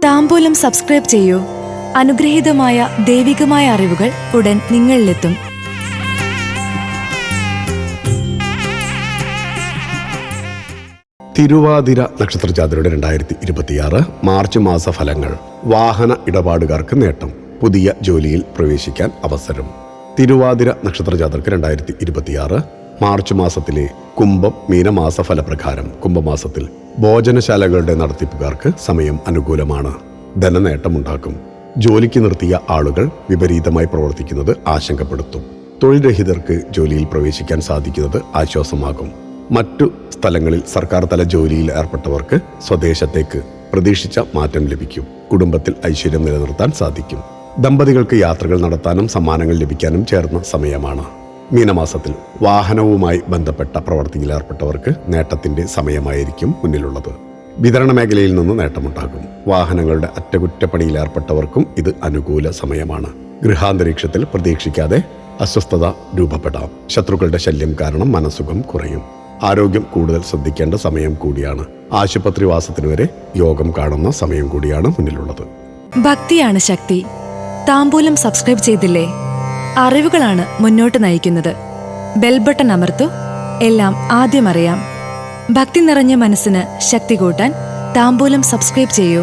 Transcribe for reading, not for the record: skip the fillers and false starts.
താംബൂലം subscribe ചെയ്യൂ. അനുഗ്രഹീതമായ ദൈവികമായ അറിവുകൾ ഉടൻ നിങ്ങളിലെത്തും. തിരുവാതിര നക്ഷത്രജാതരുടെ 2026 മാർച്ച് മാസ ഫലങ്ങൾ. വാഹന ഇടപാടുകാർക്ക് നേട്ടം. പുതിയ ജോലിയിൽ പ്രവേശിക്കാൻ അവസരം. തിരുവാതിര നക്ഷത്രജാതർക്ക് 2026 മാർച്ച് മാസത്തിലെ കുംഭം മീനമാസ ഫലപ്രകാരം കുംഭമാസത്തിൽ ഭോജനശാലകളുടെ നടത്തിപ്പുകാർക്ക് സമയം അനുകൂലമാണ്. ധനനേട്ടമുണ്ടാക്കും. ജോലിക്ക് നിർത്തിയ ആളുകൾ വിപരീതമായി പ്രവർത്തിക്കുന്നത് ആശങ്കപ്പെടുത്തും. തൊഴിൽ രഹിതർക്ക് ജോലിയിൽ പ്രവേശിക്കാൻ സാധിക്കുന്നത് ആശ്വാസമാകും. മറ്റു സ്ഥലങ്ങളിൽ സർക്കാർ തല ജോലിയിൽ ഏർപ്പെട്ടവർക്ക് സ്വദേശത്തേക്ക് പ്രതീക്ഷിച്ച മാറ്റം ലഭിക്കും. കുടുംബത്തിൽ ഐശ്വര്യം നിലനിർത്താൻ സാധിക്കും. ദമ്പതികൾക്ക് യാത്രകൾ നടത്താനും സമ്മാനങ്ങൾ ലഭിക്കാനും ചേർന്ന സമയമാണ്. മീനമാസത്തിൽ വാഹനവുമായി ബന്ധപ്പെട്ട പ്രവർത്തിയിൽ ഏർപ്പെട്ടവർക്ക് നേട്ടത്തിന്റെ സമയമായിരിക്കും മുന്നിലുള്ളത്. വിതരണ മേഖലയിൽ നിന്ന് നേട്ടമുണ്ടാകും. വാഹനങ്ങളുടെ അറ്റകുറ്റപ്പണിയിൽ ഏർപ്പെട്ടവർക്കും ഇത് അനുകൂല സമയമാണ്. ഗൃഹാന്തരീക്ഷത്തിൽ പ്രതീക്ഷിക്കാതെ അസ്വസ്ഥത രൂപപ്പെടാം. ശത്രുക്കളുടെ ശല്യം കാരണം മനസ്സുഖം കുറയും. ആരോഗ്യം കൂടുതൽ ശ്രദ്ധിക്കേണ്ട സമയം കൂടിയാണ്. ആശുപത്രി വാസത്തിനു വരെ യോഗം കാണുന്ന സമയം കൂടിയാണ് മുന്നിലുള്ളത്. ഭക്തിയാണ് ശക്തി. താംബൂലം സബ്സ്ക്രൈബ് ചെയ്തില്ലേ? അറിവുകളാണ് മുന്നോട്ട് നയിക്കുന്നത്. ബെൽ ബട്ടൺ അമർത്തു. എല്ലാം ആദ്യം അറിയാം. ഭക്തി നിറഞ്ഞ മനസ്സിന് ശക്തി കൂട്ടാൻ താംബൂലം സബ്സ്ക്രൈബ് ചെയ്യൂ.